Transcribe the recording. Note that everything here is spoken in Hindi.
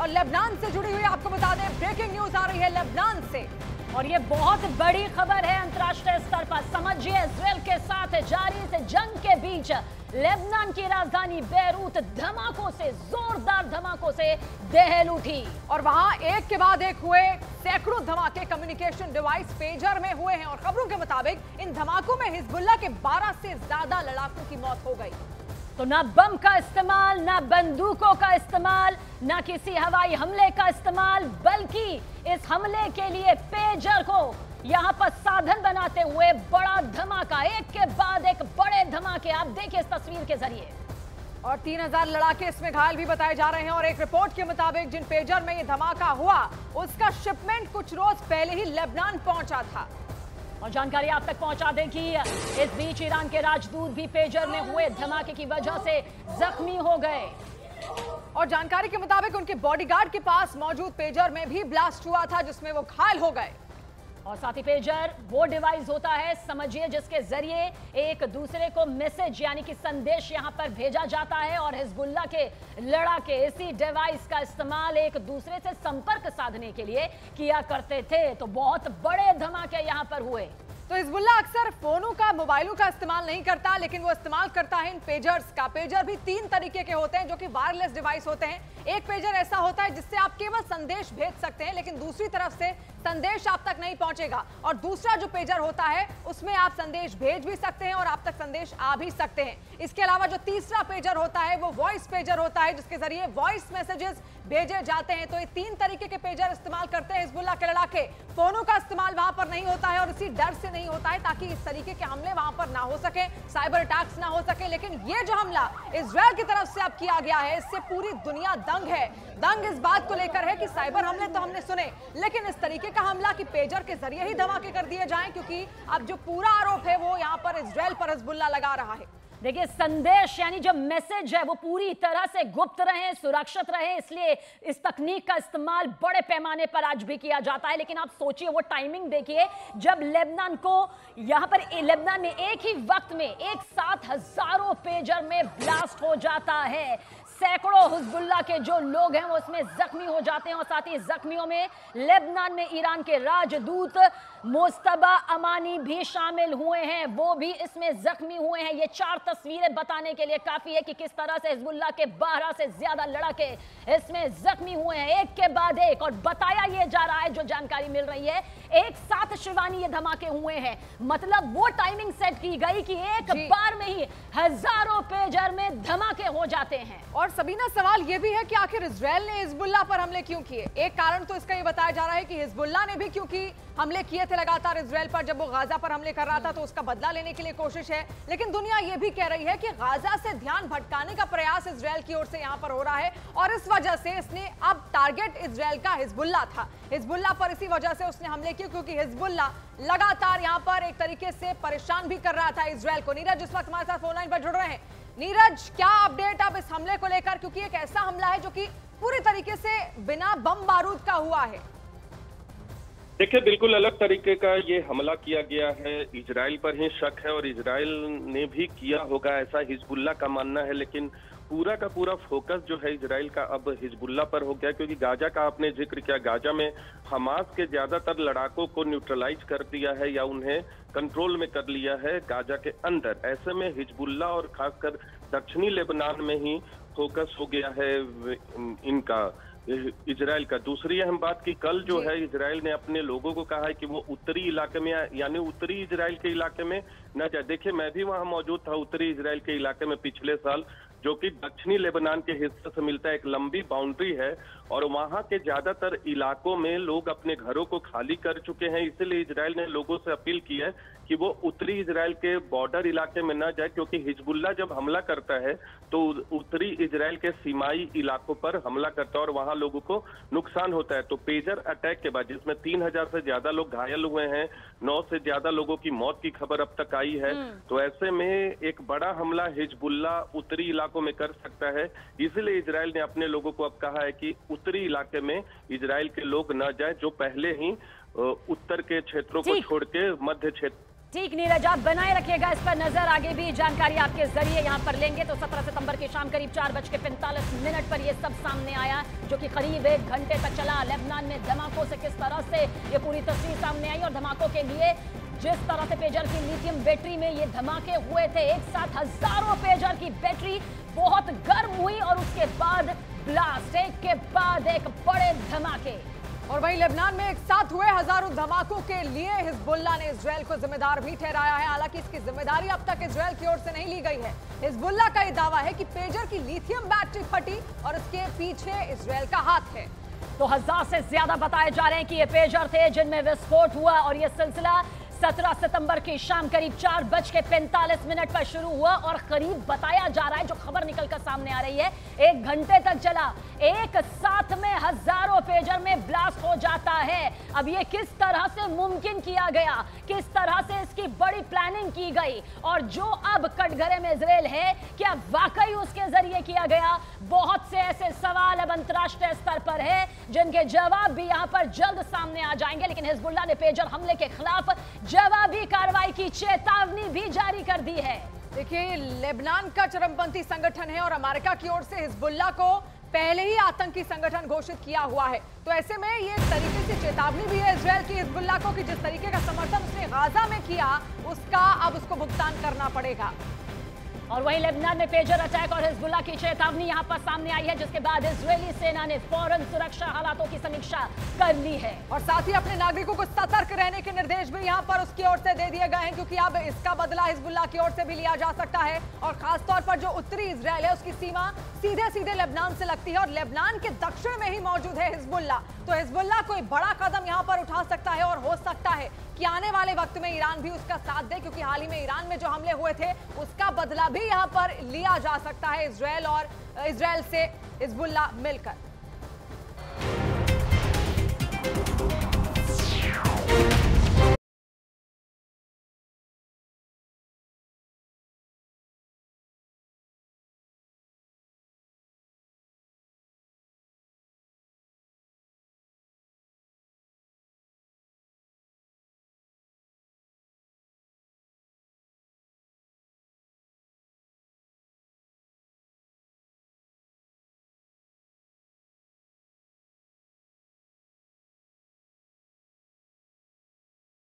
और लेबनान से जुड़ी हुई आपको बता दें, ब्रेकिंग न्यूज आ रही है लेबनान से और ये बहुत बड़ी खबर है अंतर्राष्ट्रीय स्तर पर। समझिए, इजराइल के साथ जारी इस जंग के बीच लेबनान की राजधानी बेरूत धमाकों से, जोरदार धमाकों से दहल उठी और वहां एक के बाद एक हुए सैकड़ों धमाके कम्युनिकेशन डिवाइस पेजर में हुए हैं और खबरों के मुताबिक इन धमाकों में हिजबुल्लाह के 12 से ज्यादा लड़ाकों की मौत हो गई। तो ना बम का इस्तेमाल, ना बंदूकों का इस्तेमाल, ना किसी हवाई हमले का इस्तेमाल, बल्कि इस हमले के लिए पेजर को यहां पर साधन बनाते हुए बड़ा धमाका, एक के बाद एक बड़े धमाके आप देखिए इस तस्वीर के जरिए। और 3000 लड़ाके इसमें घायल भी बताए जा रहे हैं और एक रिपोर्ट के मुताबिक जिन पेजर में ये धमाका हुआ उसका शिपमेंट कुछ रोज पहले ही लेबनान पहुंचा था। और जानकारी आप तक पहुंचा दें कि इस बीच ईरान के राजदूत भी पेजर में हुए धमाके की वजह से जख्मी हो गए और जानकारी के मुताबिक उनके बॉडीगार्ड के पास मौजूद पेजर में भी ब्लास्ट हुआ था जिसमें वो घायल हो गए। और साथ ही पेजर वो डिवाइस होता है, समझिए, जिसके जरिए एक दूसरे को मैसेज यानी कि संदेश यहां पर भेजा जाता है और हिजबुल्लाह के लड़ाके इसी डिवाइस का इस्तेमाल एक दूसरे से संपर्क साधने के लिए किया करते थे। तो बहुत बड़े धमाके यहां पर हुए। तो हिजबुल्लाह अक्सर फोनों का, मोबाइलों का इस्तेमाल नहीं करता, लेकिन वो इस्तेमाल करता है इन पेजर्स का। पेजर भी 3 तरीके के होते हैं जो कि वायरलेस डिवाइस होते हैं। एक पेजर ऐसा होता है जिससे आप केवल संदेश भेज सकते हैं, लेकिन दूसरी तरफ से संदेश आप तक नहीं पहुंचेगा। और दूसरा जो पेजर होता है उसमें आप संदेश भेज भी सकते हैं और आप तक संदेश आ भी सकते हैं। इसके अलावा जो तीसरा पेजर होता है वो वॉइस पेजर होता है, जिसके जरिए वॉइस मैसेजेस भेजे जाते हैं। तो ये 3 तरीके के पेजर इस्तेमाल करते हैं हिजबुल्लाह के लड़ाके। फोनों का इस्तेमाल वहां पर नहीं होता है और इसी डर से नहीं होता है ताकि इस तरीके के हमले वहां पर ना हो सके, साइबर अटैक्स ना हो सके। लेकिन ये जो हमला इजराइल की तरफ से अब किया गया है, इससे पूरी दुनिया दंग है। दंग इस बात को लेकर है कि साइबर हमले तो हमने सुने, लेकिन इस तरीके का हमला कि पेजर के जरिए ही धमाके कर दिए जाएं, क्योंकि अब जो पूरा आरोप है वो यहाँ पर इजराइल पर हिजबुल्लाह लगा रहा है। देखिए, संदेश यानी जो मैसेज है वो पूरी तरह से गुप्त रहे, सुरक्षित रहे, इसलिए इस तकनीक का इस्तेमाल बड़े पैमाने पर आज भी किया जाता है। लेकिन आप सोचिए, वो टाइमिंग देखिए जब लेबनान को यहां पर लेबनान में एक ही वक्त में एक साथ हजारों पेजर में ब्लास्ट हो जाता है। सैकड़ों हिजबुल्लाह के जो लोग हैं वो उसमें जख्मी हो जाते हैं और साथ ही जख्मियों में लेबनान में ईरान के राजदूत मुस्तबा अमानी भी शामिल हुए हैं, वो भी इसमें जख्मी हुए हैं। ये 4 तस्वीरें बताने के लिए काफी है कि किस तरह से हिजबुल्लाह के 12 से ज्यादा लड़ाके इसमें जख्मी हुए हैं, एक के बाद एक। और बताया ये जा रहा है, जो जानकारी मिल रही है, एक साथ शिवानी ये धमाके हुए हैं। मतलब वो टाइमिंग सेट की गई कि एक बार में ही हजारों पेजर में धमाके हो जाते हैं। और सबीना, सवाल यह भी है कि आखिर इजराइल ने हिजबुल्लाह पर हमले क्यों किए? एक कारण तो इसका ये बताया जा रहा है कि हिजबुल्लाह ने भी क्योंकि हमले किए थे लगातार इजराइल पर, जब वो गाजा पर हमले कर रहा था, तो उसका बदला लेने के लिए कोशिश है। लेकिन दुनिया ये भी कह रही है कि गाजा से ध्यान भटकाने का प्रयास इजराइल की ओर से यहाँ पर हो रहा है और इस वजह से इसने अब टारगेट इजराइल का हिजबुल्लाह था। हिजबुल्लाह पर इसी वजह से उसने हमले किए क्योंकि हिजबुल्लाह लगातार यहाँ पर एक तरीके से परेशान भी कर रहा था इजराइल को। नीरज इस वक्त हमारे साथ फोन लाइन पर जुड़ रहे हैं। नीरज, क्या अपडेट अब इस हमले को लेकर, क्योंकि एक ऐसा हमला है जो कि पूरी तरीके से बिना बम बारूद का हुआ है? देखिए, बिल्कुल अलग तरीके का ये हमला किया गया है। इजराइल पर ही शक है और इजराइल ने भी किया होगा ऐसा हिजबुल्लाह का मानना है, लेकिन पूरा का पूरा फोकस जो है इजराइल का अब हिजबुल्लाह पर हो गया, क्योंकि गाजा का आपने जिक्र किया। गाजा में हमास के ज्यादातर लड़ाकों को न्यूट्रलाइज कर दिया है या उन्हें कंट्रोल में कर लिया है गाजा के अंदर। ऐसे में हिजबुल्लाह और खासकर दक्षिणी लेबनान में ही फोकस हो गया है इनका, इजराइल का। दूसरी अहम बात कि कल जो है इजराइल ने अपने लोगों को कहा है कि वो उत्तरी इलाके में यानी उत्तरी इजराइल के इलाके में न जाए। देखिए, मैं भी वहां मौजूद था उत्तरी इजराइल के इलाके में पिछले साल, जो कि दक्षिणी लेबनान के हिस्से से मिलता है। एक लंबी बाउंड्री है और वहां के ज्यादातर इलाकों में लोग अपने घरों को खाली कर चुके हैं। इसलिए इजराइल ने लोगों से अपील की है कि वो उत्तरी इजराइल के बॉर्डर इलाके में न जाए, क्योंकि हिजबुल्लाह जब हमला करता है तो उत्तरी इजराइल के सीमाई इलाकों पर हमला करता है और वहां लोगों को नुकसान होता है। तो पेजर अटैक के बाद जिसमें 3000 से ज्यादा लोग घायल हुए हैं, 9 से ज्यादा लोगों की मौत की खबर अब तक आई है। तो ऐसे में एक बड़ा हमला हिजबुल्लाह उत्तरी इलाकों में कर सकता है। इसलिए इजराइल ने अपने लोगों को अब कहा है कि उत्तरी इलाके में इजराइल के लोग न जाए, जो पहले ही उत्तर के क्षेत्रों को छोड़ के मध्य क्षेत्र ठीक नीरज, आप बनाए रखिएगा इस पर नजर, आगे भी जानकारी आपके जरिए यहां पर लेंगे। तो 17 सितंबर की शाम करीब 4:45 पर यह सब सामने आया, जो कि करीब 1 घंटे तक चला। लेबनान में धमाकों से किस तरह से ये पूरी तस्वीर सामने आई और धमाकों के लिए जिस तरह से पेजर की लिथियम बैटरी में ये धमाके हुए थे, एक साथ हजारों पेजर की बैटरी बहुत गर्म हुई और उसके बाद ब्लास्ट, एक के बाद एक बड़े धमाके। और वहीं लेबनान में एक साथ हुए हजारों धमाकों के लिए हिजबुल्लाह ने इजरायल को जिम्मेदार भी ठहराया है। हालांकि इसकी जिम्मेदारी अब तक इजरायल की ओर से नहीं ली गई है। हिजबुल्लाह का यह दावा है कि पेजर की लिथियम बैटरी फटी और इसके पीछे इजरायल का हाथ है। तो 1000 से ज्यादा बताए जा रहे हैं कि ये पेजर थे जिनमें विस्फोट हुआ और ये सिलसिला 17 सितंबर की शाम करीब 4:45 पर शुरू हुआ और करीब बताया जा रहा है, जो खबर निकलकर सामने आ रही है, 1 घंटे तक चला। एक साथ में हजारों पेजर में ब्लास्ट हो जाता है। अब ये किस तरह से मुमकिन किया गया, किस तरह से इसकी बड़ी प्लानिंग की गई और जो अब कटघरे में इजरायल है, क्या वाकई उसके जरिए किया गया? बहुत से ऐसे सवाल अब अंतर्राष्ट्रीय स्तर पर है जिनके जवाब भी यहां पर जल्द सामने आ जाएंगे। लेकिन हिजबुल्लाह ने पेजर हमले के खिलाफ जवाबी कार्रवाई की चेतावनी भी जारी कर दी है। देखिए, लेबनान का चरमपंथी संगठन है और अमेरिका की ओर से हिजबुल्लाह को पहले ही आतंकी संगठन घोषित किया हुआ है। तो ऐसे में ये तरीके से चेतावनी भी है इजरायल की हिजबुल्लाह को कि जिस तरीके का समर्थन उसने गाजा में किया, उसका अब उसको भुगतान करना पड़ेगा। और वहीं लेबनान में पेजर अटैक और हिजबुल्लाह की चेतावनी यहां पर सामने आई है, जिसके बाद इजरायली सेना ने फौरन सुरक्षा हालातों की समीक्षा कर ली है और साथ ही अपने नागरिकों को सतर्क रहने के निर्देश भी यहां पर उसकी ओर से दे दिए गए हैं, क्योंकि अब इसका बदला हिजबुल्लाह की ओर से भी लिया जा सकता है। और खासतौर पर जो उत्तरी इजरायल है, उसकी सीमा सीधे सीधे लेबनान से लगती है और लेबनान के दक्षिण में ही मौजूद है हिजबुल्लाह। तो हिजबुल्लाह कोई बड़ा कदम यहां पर उठा सकता है और हो सकता है कि आने वाले वक्त में ईरान भी उसका साथ दे, क्योंकि हाल ही में ईरान में जो हमले हुए थे उसका बदला भी यहां पर लिया जा सकता है इजरायल और इजरायल से हिजबुल्लाह मिलकर।